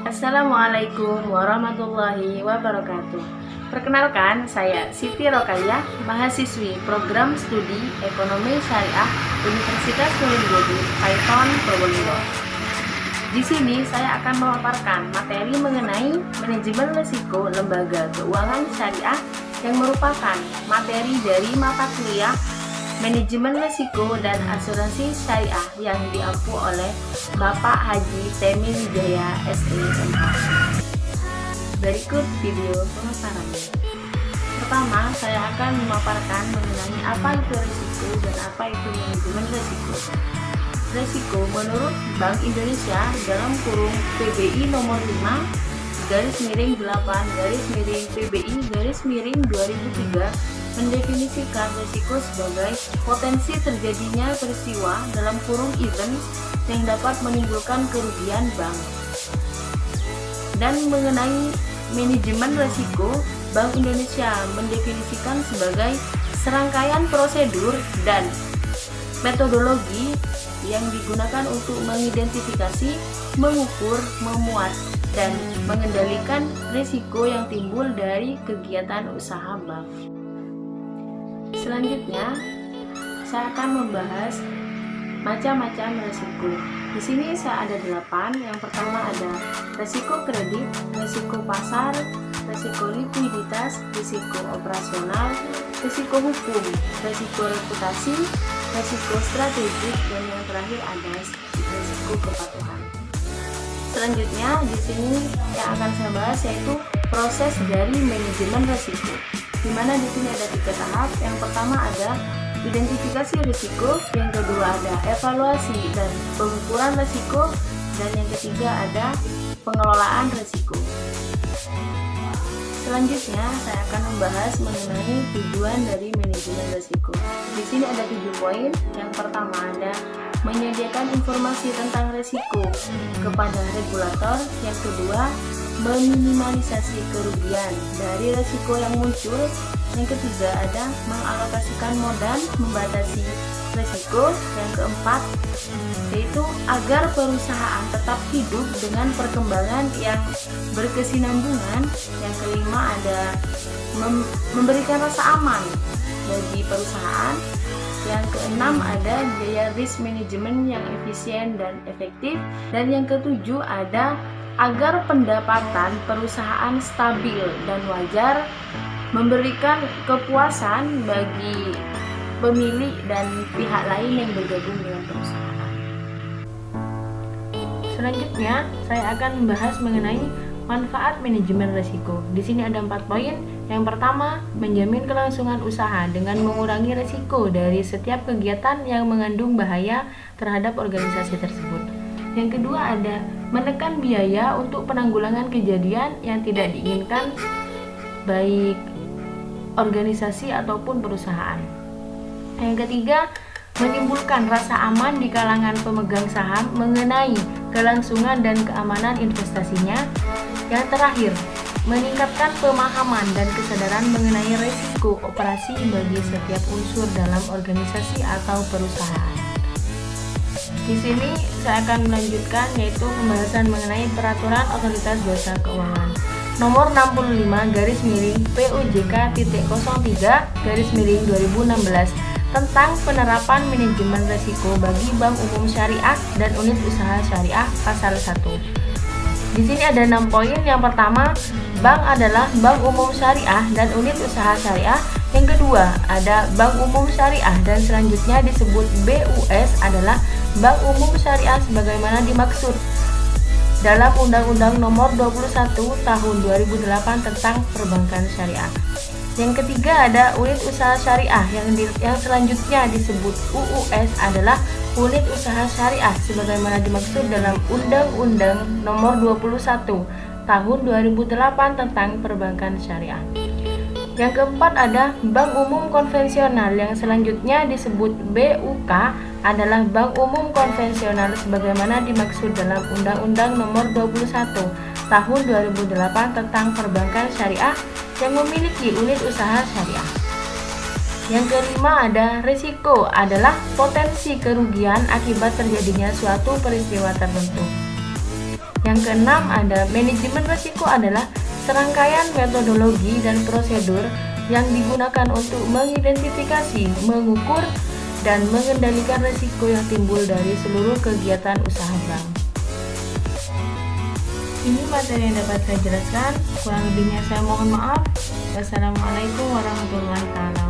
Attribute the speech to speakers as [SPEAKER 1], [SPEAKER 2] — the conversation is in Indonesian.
[SPEAKER 1] Assalamualaikum warahmatullahi wabarakatuh. Perkenalkan, saya Siti Rokayah, mahasiswi Program Studi Ekonomi Syariah Universitas Nurul Wudhu, Paiton, Probolinggo. Di sini saya akan memaparkan materi mengenai manajemen risiko lembaga keuangan syariah yang merupakan materi dari mata kuliah Manajemen Risiko dan Asuransi Syariah yang diampu oleh Bapak Haji Temi Wijaya SE.MH. Berikut video pemaparannya. Pertama, saya akan memaparkan mengenai apa itu risiko dan apa itu manajemen risiko. Risiko menurut Bank Indonesia dalam kurung PBI nomor 5/8 PBI 2003 mendefinisikan risiko sebagai potensi terjadinya peristiwa dalam kurung event yang dapat menimbulkan kerugian bank. Dan mengenai manajemen risiko, Bank Indonesia mendefinisikan sebagai serangkaian prosedur dan metodologi yang digunakan untuk mengidentifikasi, mengukur, memuat, dan mengendalikan risiko yang timbul dari kegiatan usaha bank. Selanjutnya, saya akan membahas macam-macam risiko. Di sini saya ada 8. Yang pertama ada risiko kredit, risiko pasar, risiko likuiditas, risiko operasional, risiko hukum, risiko reputasi, risiko strategik, dan yang terakhir ada risiko kepatuhan. Selanjutnya di sini yang akan saya bahas yaitu proses dari manajemen risiko, di mana di sini ada 3 tahap. Yang pertama ada identifikasi risiko, yang kedua ada evaluasi dan pengukuran risiko, dan yang ketiga ada pengelolaan risiko. Selanjutnya saya akan membahas mengenai tujuan dari manajemen risiko. Di sini ada 7 poin. Yang pertama ada menyediakan informasi tentang risiko kepada regulator. Yang kedua, meminimalisasi kerugian dari risiko yang muncul. Yang ketiga ada mengalokasikan modal membatasi risiko. Yang keempat yaitu agar perusahaan tetap hidup dengan perkembangan yang berkesinambungan. Yang kelima ada memberikan rasa aman bagi perusahaan. Yang keenam ada biaya risk management yang efisien dan efektif. Dan yang ketujuh ada agar pendapatan perusahaan stabil dan wajar, memberikan kepuasan bagi pemilik dan pihak lain yang bergabung dengan perusahaan. Selanjutnya, saya akan membahas mengenai manfaat manajemen risiko. Di sini ada 4 poin. Yang pertama, menjamin kelangsungan usaha dengan mengurangi risiko dari setiap kegiatan yang mengandung bahaya terhadap organisasi tersebut. Yang kedua ada menekan biaya untuk penanggulangan kejadian yang tidak diinginkan baik organisasi ataupun perusahaan. Yang ketiga, menimbulkan rasa aman di kalangan pemegang saham mengenai kelangsungan dan keamanan investasinya. Yang terakhir, meningkatkan pemahaman dan kesadaran mengenai risiko operasi bagi setiap unsur dalam organisasi atau perusahaan. Di sini saya akan melanjutkan yaitu pembahasan mengenai peraturan otoritas jasa keuangan nomor 65/POJK.03/2016 tentang penerapan manajemen risiko bagi bank umum syariah dan unit usaha syariah pasal 1. Di sini ada 6 poin. Yang pertama, bank adalah bank umum syariah dan unit usaha syariah. Yang kedua, ada bank umum syariah dan selanjutnya disebut BUS adalah bank umum syariah sebagaimana dimaksud dalam Undang-Undang Nomor 21 Tahun 2008 tentang Perbankan Syariah. Yang ketiga ada unit usaha syariah yang selanjutnya disebut UUS adalah unit usaha syariah sebagaimana dimaksud dalam Undang-Undang Nomor 21 Tahun 2008 tentang Perbankan Syariah. Yang keempat ada bank umum konvensional yang selanjutnya disebut BUK adalah bank umum konvensional sebagaimana dimaksud dalam Undang-Undang Nomor 21 Tahun 2008 tentang Perbankan Syariah yang memiliki unit usaha syariah. Yang kelima ada risiko adalah potensi kerugian akibat terjadinya suatu peristiwa tertentu. Yang keenam ada manajemen risiko adalah serangkaian metodologi dan prosedur yang digunakan untuk mengidentifikasi, mengukur, dan mengendalikan risiko yang timbul dari seluruh kegiatan usaha bank. Ini materi yang dapat saya jelaskan, kurang lebihnya saya mohon maaf. Wassalamualaikum warahmatullahi wabarakatuh.